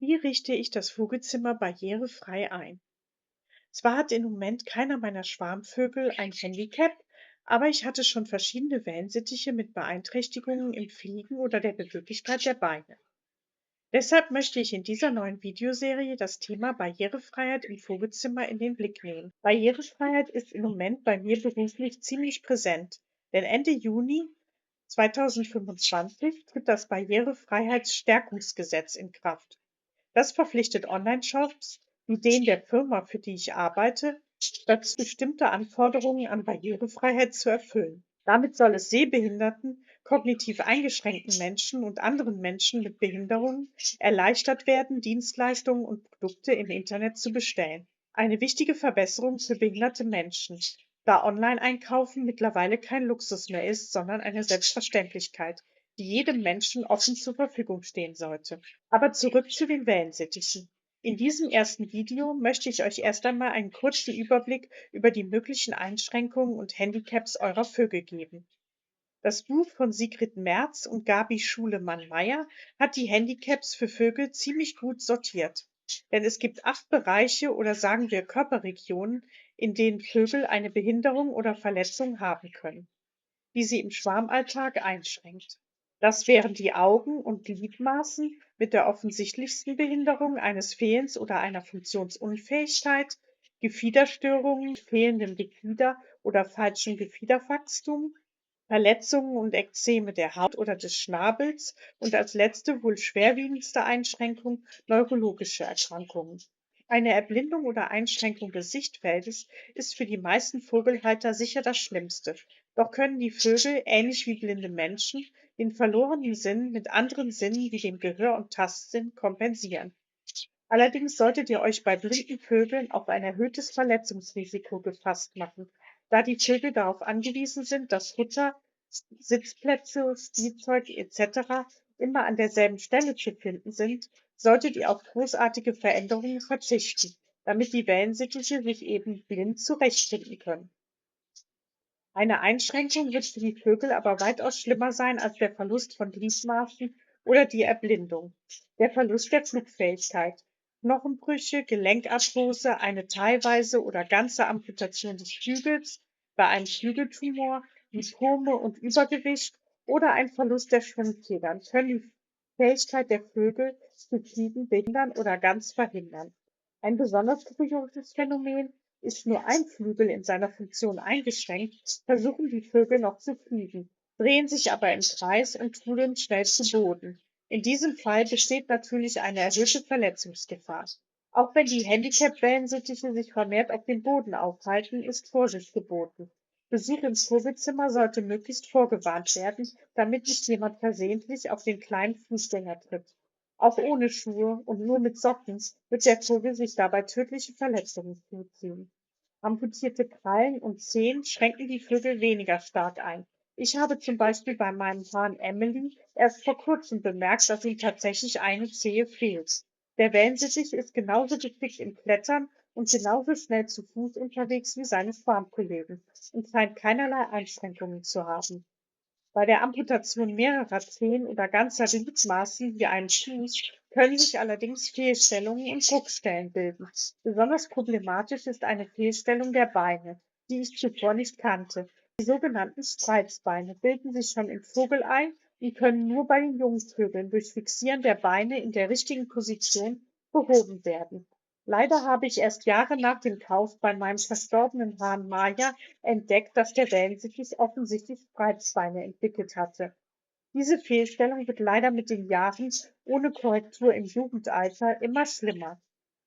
Wie richte ich das Vogelzimmer barrierefrei ein? Zwar hat im Moment keiner meiner Schwarmvögel ein Handicap, aber ich hatte schon verschiedene Wellensittiche mit Beeinträchtigungen im Fliegen oder der Beweglichkeit der Beine. Deshalb möchte ich in dieser neuen Videoserie das Thema Barrierefreiheit im Vogelzimmer in den Blick nehmen. Barrierefreiheit ist im Moment bei mir beruflich ziemlich präsent, denn Ende Juni 2025 tritt das Barrierefreiheitsstärkungsgesetz in Kraft. Das verpflichtet Online-Shops wie den der Firma, für die ich arbeite, dazu bestimmte Anforderungen an Barrierefreiheit zu erfüllen. Damit soll es sehbehinderten, kognitiv eingeschränkten Menschen und anderen Menschen mit Behinderungen erleichtert werden, Dienstleistungen und Produkte im Internet zu bestellen. Eine wichtige Verbesserung für behinderte Menschen, da Online-Einkaufen mittlerweile kein Luxus mehr ist, sondern eine Selbstverständlichkeit, die jedem Menschen offen zur Verfügung stehen sollte. Aber zurück zu den Wellensittichen. In diesem ersten Video möchte ich euch erst einmal einen kurzen Überblick über die möglichen Einschränkungen und Handicaps eurer Vögel geben. Das Buch von Sigrid Merz und Gabi Schulemann-Meyer hat die Handicaps für Vögel ziemlich gut sortiert. Denn es gibt 8 Bereiche oder sagen wir Körperregionen, in denen Vögel eine Behinderung oder Verletzung haben können, die sie im Schwarmalltag einschränkt. Das wären die Augen und Gliedmaßen mit der offensichtlichsten Behinderung eines Fehlens oder einer Funktionsunfähigkeit, Gefiederstörungen, fehlendem Gefieder oder falschem Gefiederwachstum, Verletzungen und Ekzeme der Haut oder des Schnabels und als letzte, wohl schwerwiegendste Einschränkung neurologische Erkrankungen. Eine Erblindung oder Einschränkung des Sichtfeldes ist für die meisten Vogelhalter sicher das Schlimmste. Doch können die Vögel, ähnlich wie blinde Menschen, den verlorenen Sinn mit anderen Sinnen wie dem Gehör und Tastsinn kompensieren. Allerdings solltet ihr euch bei blinden Vögeln auf ein erhöhtes Verletzungsrisiko gefasst machen, da die Vögel darauf angewiesen sind, dass Futter, Sitzplätze, Spielzeug etc. immer an derselben Stelle zu finden sind, solltet ihr auf großartige Veränderungen verzichten, damit die Wellensittiche sich eben blind zurechtfinden können. Eine Einschränkung wird für die Vögel aber weitaus schlimmer sein als der Verlust von Gliedmaßen oder die Erblindung. Der Verlust der Flugfähigkeit, Knochenbrüche, Gelenkarthrose, eine teilweise oder ganze Amputation des Flügels, bei einem Flügeltumor, Lipome und Übergewicht oder ein Verlust der Schwungfedern können die Fähigkeit der Vögel zu fliegen behindern oder ganz verhindern. Ein besonders kurioses Phänomen: ist nur ein Flügel in seiner Funktion eingeschränkt, versuchen die Vögel noch zu fliegen, drehen sich aber im Kreis und trudeln schnell zu Boden. In diesem Fall besteht natürlich eine erhöhte Verletzungsgefahr. Auch wenn die Handicap-Wellensittiche sich vermehrt auf dem Boden aufhalten, ist Vorsicht geboten. Besuch im Vogelzimmer sollte möglichst vorgewarnt werden, damit nicht jemand versehentlich auf den kleinen Fußgänger tritt. Auch ohne Schuhe und nur mit Socken wird der Vogel sich dabei tödliche Verletzungen zuziehen. Amputierte Krallen und Zehen schränken die Vögel weniger stark ein. Ich habe zum Beispiel bei meinem Hahn Emily erst vor kurzem bemerkt, dass ihm tatsächlich eine Zehe fehlt. Der Wellensittich ist genauso geschickt im Klettern und genauso schnell zu Fuß unterwegs wie seine Schwarmkollegen und scheint keinerlei Einschränkungen zu haben. Bei der Amputation mehrerer Zehen oder ganzer Gliedmaßen wie einem Fuß können sich allerdings Fehlstellungen und Druckstellen bilden. Besonders problematisch ist eine Fehlstellung der Beine, die ich zuvor nicht kannte. Die sogenannten Spreizbeine bilden sich schon im Vogelei und können nur bei den Jungvögeln durch Fixieren der Beine in der richtigen Position behoben werden. Leider habe ich erst Jahre nach dem Kauf bei meinem verstorbenen Hahn Maya entdeckt, dass der Wellensittich offensichtlich Spreizbeine entwickelt hatte. Diese Fehlstellung wird leider mit den Jahren ohne Korrektur im Jugendalter immer schlimmer.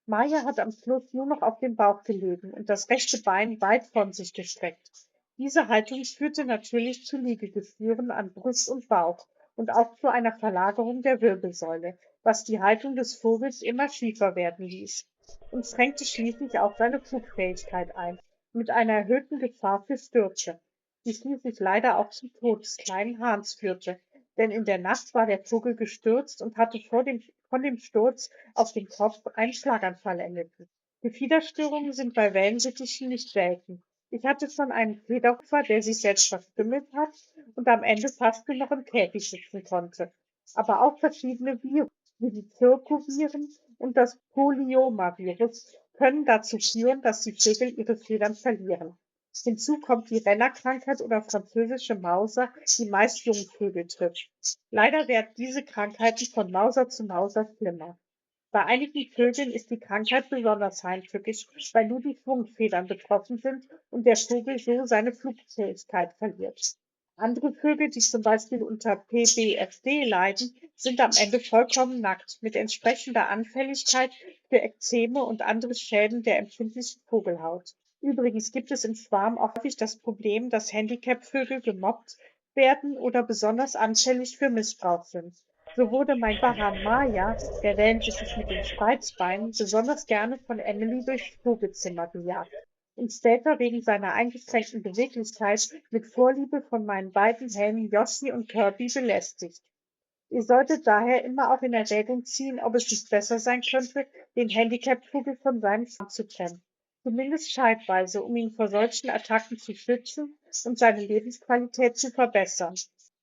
Maya hat am Schluss nur noch auf dem Bauch gelegen und das rechte Bein weit von sich gestreckt. Diese Haltung führte natürlich zu Liegegeführen an Brust und Bauch und auch zu einer Verlagerung der Wirbelsäule, was die Haltung des Vogels immer schiefer werden ließ und schränkte schließlich auch seine Flugfähigkeit ein, mit einer erhöhten Gefahr für Stürze, die schließlich leider auch zum Tod des kleinen Hahns führte, denn in der Nacht war der Vogel gestürzt und hatte von dem Sturz auf den Kopf einen Schlaganfall erlitten. Gefiederstörungen sind bei Wellensittichen nicht selten. Ich hatte schon einen Federopfer, der sich selbst verstümmelt hat und am Ende fast nur noch im Käfig sitzen konnte. Aber auch verschiedene Viren, wie die Zirkoviren und das Polyomavirus können dazu führen, dass die Vögel ihre Federn verlieren. Hinzu kommt die Rennerkrankheit oder französische Mauser, die meist Jungvögel trifft. Leider werden diese Krankheiten von Mauser zu Mauser schlimmer. Bei einigen Vögeln ist die Krankheit besonders heimtückisch, weil nur die Schwungfedern betroffen sind und der Vogel so seine Flugfähigkeit verliert. Andere Vögel, die zum Beispiel unter PBFD leiden, sind am Ende vollkommen nackt, mit entsprechender Anfälligkeit für Ekzeme und andere Schäden der empfindlichen Vogelhaut. Übrigens gibt es im Schwarm auch häufig das Problem, dass Handicapvögel gemobbt werden oder besonders anfällig für Missbrauch sind. So wurde mein Baran Maya, der Wellensittich mit den Spreizbeinen, besonders gerne von Emily durchs Vogelzimmer gejagt und später wegen seiner eingeschränkten Beweglichkeit mit Vorliebe von meinen beiden Helden Yoshi und Kirby belästigt. Ihr solltet daher immer auch in Erwägung ziehen, ob es nicht besser sein könnte, den Handicapvogel von seinem Schwarm zu trennen. Zumindest zeitweise, um ihn vor solchen Attacken zu schützen und seine Lebensqualität zu verbessern.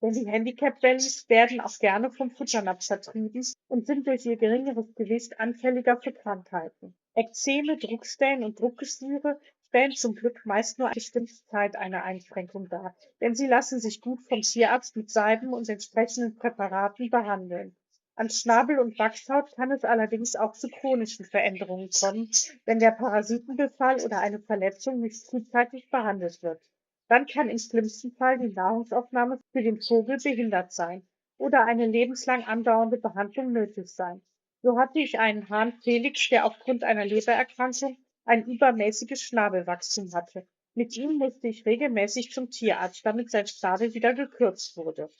Denn die Handicap-Bellies werden auch gerne vom Futternapf vertrieben und sind durch ihr geringeres Gewicht anfälliger für Krankheiten. Ekzeme, Druckstellen und Druckgeschwüre stellen zum Glück meist nur eine bestimmte Zeit eine Einschränkung dar, denn sie lassen sich gut vom Tierarzt mit Salben und entsprechenden Präparaten behandeln. An Schnabel und Wachshaut kann es allerdings auch zu chronischen Veränderungen kommen, wenn der Parasitenbefall oder eine Verletzung nicht frühzeitig behandelt wird. Dann kann im schlimmsten Fall die Nahrungsaufnahme für den Vogel behindert sein oder eine lebenslang andauernde Behandlung nötig sein. So hatte ich einen Hahn Felix, der aufgrund einer Lebererkrankung ein übermäßiges Schnabelwachstum hatte. Mit ihm musste ich regelmäßig zum Tierarzt, damit sein Schnabel wieder gekürzt wurde.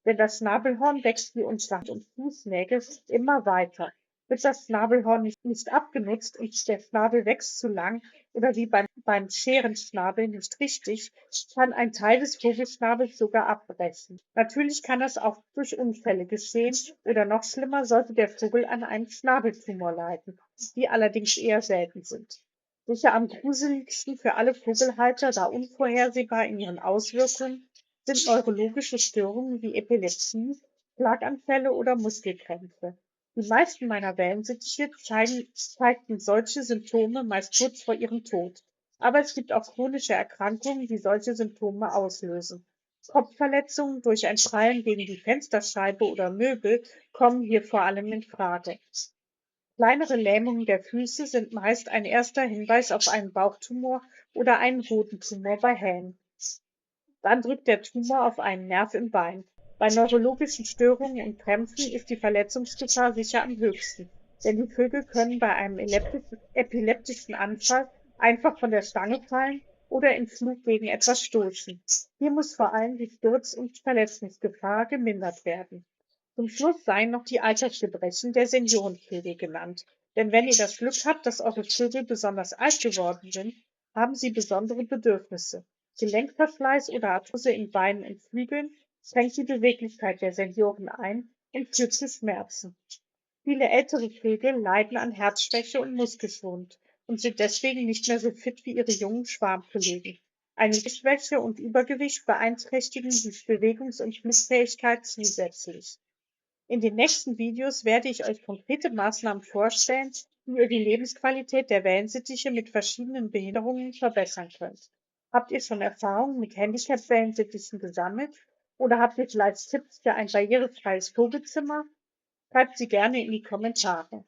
Denn das Schnabelhorn wächst wie unsere Hand- und Fußnägel immer weiter. Wird das Schnabelhorn nicht abgenutzt und der Schnabel wächst zu lang oder wie beim Scherenschnabel nicht richtig, kann ein Teil des Vogelschnabels sogar abbrechen. Natürlich kann das auch durch Unfälle geschehen oder noch schlimmer sollte der Vogel an einem Schnabeltumor leiden, die allerdings eher selten sind. Sicher am gruseligsten für alle Vogelhalter, da unvorhersehbar in ihren Auswirkungen, sind neurologische Störungen wie Epilepsie, Schlaganfälle oder Muskelkrämpfe. Die meisten meiner Wellensittiche zeigten solche Symptome meist kurz vor ihrem Tod. Aber es gibt auch chronische Erkrankungen, die solche Symptome auslösen. Kopfverletzungen durch ein Prallen gegen die Fensterscheibe oder Möbel kommen hier vor allem in Frage. Kleinere Lähmungen der Füße sind meist ein erster Hinweis auf einen Bauchtumor oder einen Hodentumor bei Hähnen. Dann drückt der Tumor auf einen Nerv im Bein. Bei neurologischen Störungen und Krämpfen ist die Verletzungsgefahr sicher am höchsten, denn die Vögel können bei einem epileptischen Anfall einfach von der Stange fallen oder im Flug gegen etwas stoßen. Hier muss vor allem die Sturz- und Verletzungsgefahr gemindert werden. Zum Schluss seien noch die Altersgebrechen der Seniorenvögel genannt. Denn wenn ihr das Glück habt, dass eure Vögel besonders alt geworden sind, haben sie besondere Bedürfnisse. Gelenkverschleiß oder Arthrose in Beinen und Flügeln schränkt die Beweglichkeit der Senioren ein und führt zu Schmerzen. Viele ältere Vögel leiden an Herzschwäche und Muskelschwund und sind deswegen nicht mehr so fit wie ihre jungen Schwarmkollegen. Eine Schwäche und Übergewicht beeinträchtigen die Bewegungs- und Flugfähigkeit zusätzlich. In den nächsten Videos werde ich euch konkrete Maßnahmen vorstellen, wie ihr die Lebensqualität der Wellensittiche mit verschiedenen Behinderungen verbessern könnt. Habt ihr schon Erfahrungen mit Handicap-Wellensittichen gesammelt oder habt ihr vielleicht Tipps für ein barrierefreies Vogelzimmer? Schreibt sie gerne in die Kommentare.